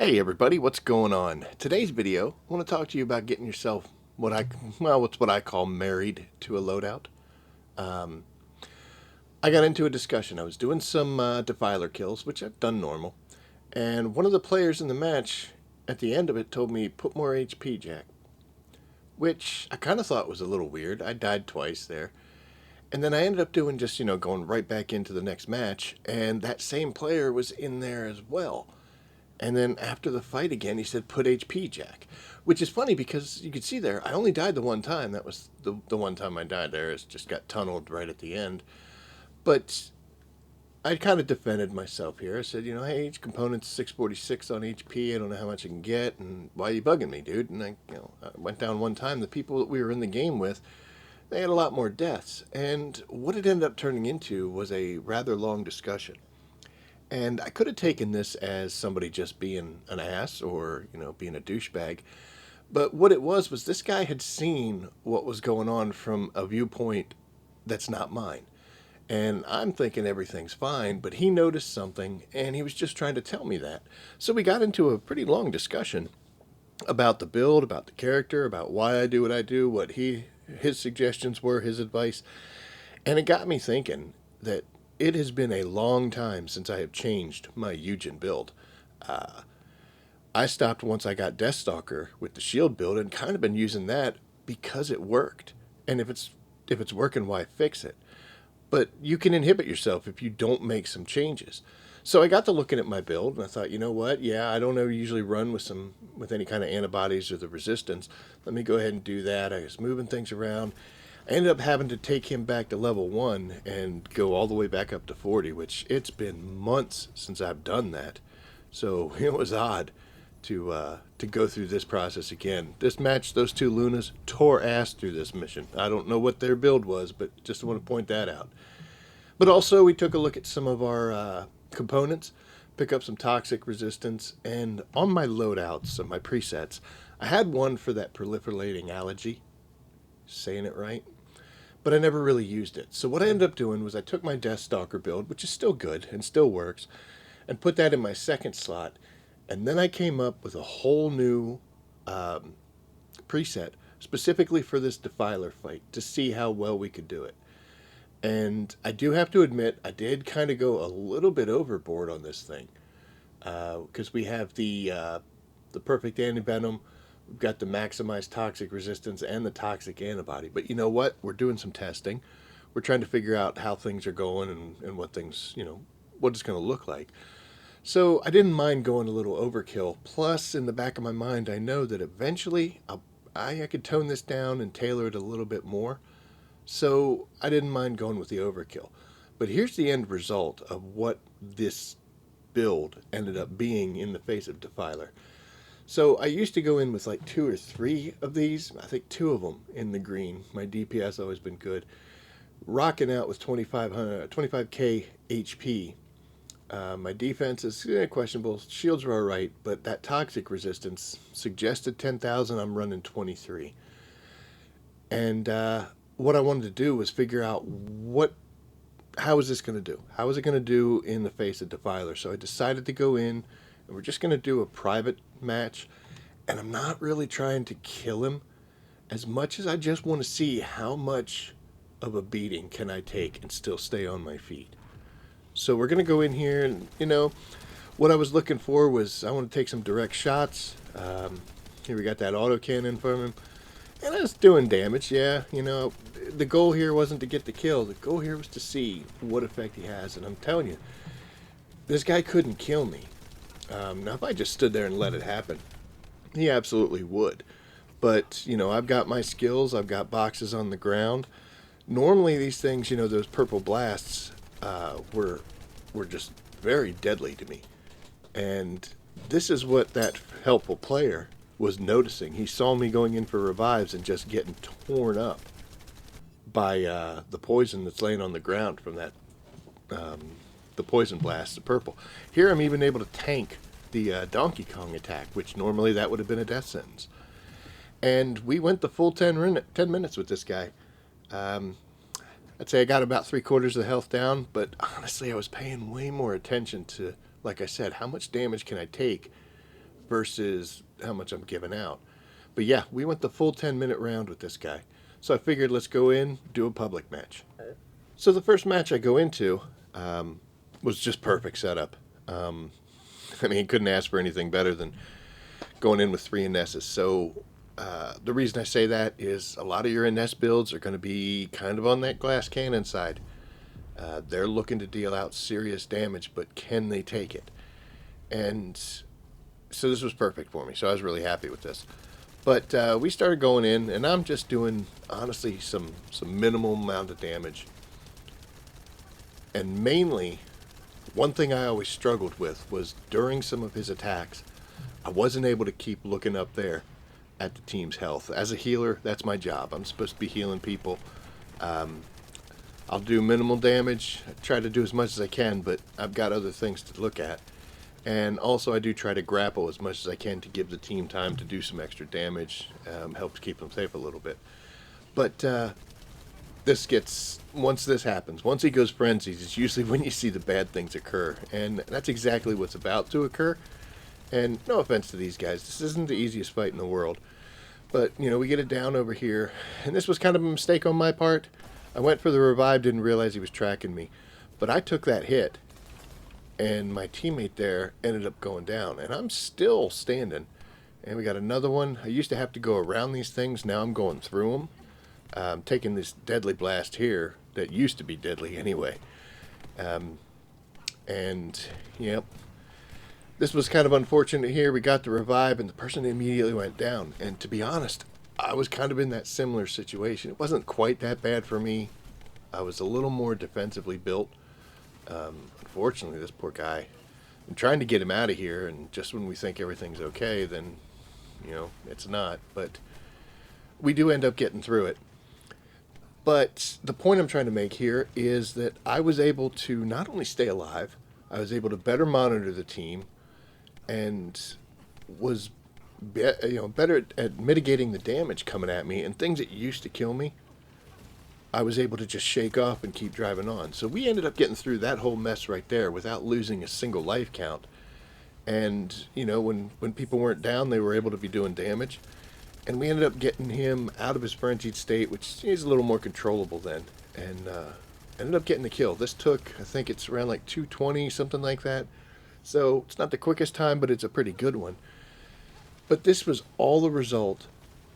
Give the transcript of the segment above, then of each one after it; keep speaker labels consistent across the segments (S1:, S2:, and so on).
S1: Hey everybody, what's going on? Today's video, I want to talk to you about getting yourself what's what I call married to a loadout. I got into a discussion. I was doing some Defiler kills, which I've done normal, and one of the players in the match at the end of it told me, put more HP, Jack, which I kind of thought was a little weird. I died twice there. And then I ended up doing just, going right back into the next match, and that same player was in there as well. And then after the fight again, he said, put HP, Jack. Which is funny because you could see there, I only died the one time. That was the one time I died there. It just got tunneled right at the end. But I kind of defended myself here. I said, hey, each component's 646 on HP. I don't know how much I can get. And why are you bugging me, dude? And I went down one time. The people that we were in the game with, they had a lot more deaths. And what it ended up turning into was a rather long discussion. And I could have taken this as somebody just being an ass or, being a douchebag. But what it was this guy had seen what was going on from a viewpoint that's not mine. And I'm thinking everything's fine, but he noticed something and he was just trying to tell me that. So we got into a pretty long discussion about the build, about the character, about why I do what I do, what his suggestions were, his advice. And it got me thinking that it has been a long time since I have changed my Eugen build. I stopped once I got Deathstalker with the shield build and kind of been using that because it worked. And if it's working, why fix it? But you can inhibit yourself if you don't make some changes. So I got to looking at my build and I thought, you know what? Yeah, I don't usually run with any kind of antibodies or the resistance. Let me go ahead and do that. I was moving things around. I ended up having to take him back to level 1 and go all the way back up to 40, which it's been months since I've done that. So it was odd to go through this process again. This match, those two Lunas tore ass through this mission. I don't know what their build was, but just want to point that out. But also we took a look at some of our components, pick up some toxic resistance, and on my loadouts, on my presets, I had one for that proliferating allergy. Saying it right? But I never really used it. So what I ended up doing was I took my Deathstalker build, which is still good and still works, and put that in my second slot. And then I came up with a whole new preset specifically for this Defiler fight to see how well we could do it. And I do have to admit, I did kind of go a little bit overboard on this thing. Because we have the perfect antivenom, we've got the maximized toxic resistance and the toxic antibody. But you know what? We're doing some testing. We're trying to figure out how things are going and what things, what it's going to look like. So I didn't mind going a little overkill. Plus, in the back of my mind, I know that eventually I could tone this down and tailor it a little bit more. So I didn't mind going with the overkill. But here's the end result of what this build ended up being in the face of Defiler. So I used to go in with like 2 or 3 of these. I think 2 of them in the green. My DPS always been good. Rocking out with 25k HP. My defense is questionable. Shields are alright, but that toxic resistance suggested 10,000. I'm running 23. And what I wanted to do was figure out how is this going to do? How is it going to do in the face of Defiler? So I decided to go in, and we're just going to do a private match. And I'm not really trying to kill him as much as I just want to see how much of a beating can I take and still stay on my feet. So we're going to go in here, and, what I was looking for was I want to take some direct shots. Here we got that autocannon from him. And I was doing damage, yeah. The goal here wasn't to get the kill. The goal here was to see what effect he has. And I'm telling you, this guy couldn't kill me. Now, if I just stood there and let it happen, he absolutely would. But, I've got my skills. I've got boxes on the ground. Normally, these things, those purple blasts were just very deadly to me. And this is what that helpful player was noticing. He saw me going in for revives and just getting torn up by the poison that's laying on the ground from that the poison blast, the purple. Here I'm even able to tank the Donkey Kong attack, which normally that would have been a death sentence. And we went the full 10 minutes with this guy. I'd say I got about 3/4 of the health down, but honestly I was paying way more attention to, like I said, how much damage can I take versus how much I'm giving out. But yeah, we went the full 10-minute round with this guy. So I figured let's go in, do a public match. So the first match I go into was just perfect setup. I mean, couldn't ask for anything better than going in with 3 Inesses. So the reason I say that is a lot of your Ines builds are going to be kind of on that glass cannon side. They're looking to deal out serious damage, but can they take it? And so this was perfect for me. So I was really happy with this. But we started going in, and I'm just doing, honestly, some minimal amount of damage. And mainly, one thing I always struggled with was during some of his attacks, I wasn't able to keep looking up there at the team's health. As a healer, that's my job. I'm supposed to be healing people. I'll do minimal damage. I try to do as much as I can, but I've got other things to look at. And also I do try to grapple as much as I can to give the team time to do some extra damage. Helps keep them safe a little bit. But once this happens, once he goes frenzies, it's usually when you see the bad things occur. And that's exactly what's about to occur. And no offense to these guys, this isn't the easiest fight in the world. But, we get it down over here. And this was kind of a mistake on my part. I went for the revive, didn't realize he was tracking me. But I took that hit, and my teammate there ended up going down. And I'm still standing. And we got another one. I used to have to go around these things. Now I'm going through them. I'm taking this deadly blast here that used to be deadly anyway. And, yep. This was kind of unfortunate here. We got the revive, and the person immediately went down. And to be honest, I was kind of in that similar situation. It wasn't quite that bad for me. I was a little more defensively built. Unfortunately, this poor guy, I'm trying to get him out of here, and just when we think everything's okay, then, it's not. But we do end up getting through it. But the point I'm trying to make here is that I was able to not only stay alive, I was able to better monitor the team, and was better at mitigating the damage coming at me, and things that used to kill me, I was able to just shake off and keep driving on. So we ended up getting through that whole mess right there without losing a single life count. And, when people weren't down, they were able to be doing damage. And we ended up getting him out of his frenzied state, which is a little more controllable then. And ended up getting the kill. This took, I think it's around like 220, something like that. So it's not the quickest time, but it's a pretty good one. But this was all the result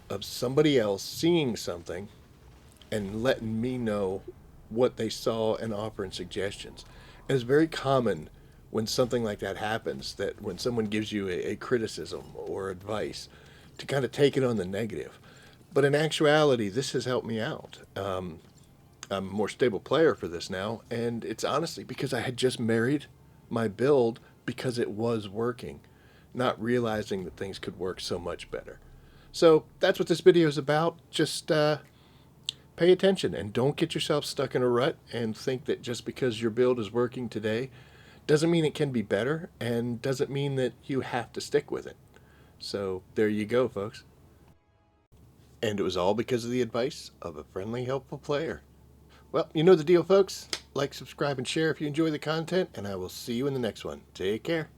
S1: of somebody else seeing something and letting me know what they saw and offering suggestions. And it's very common when something like that happens, that when someone gives you a criticism or advice, to kind of take it on the negative. But in actuality, this has helped me out. I'm a more stable player for this now, and it's honestly because I had just married my build because it was working, not realizing that things could work so much better. So that's what this video is about. Just pay attention and don't get yourself stuck in a rut and think that just because your build is working today doesn't mean it can be better, and doesn't mean that you have to stick with it. So there you go, folks. And it was all because of the advice of a friendly, helpful player. Well, you know the deal, folks. Like, subscribe, and share if you enjoy the content, and I will see you in the next one. Take care.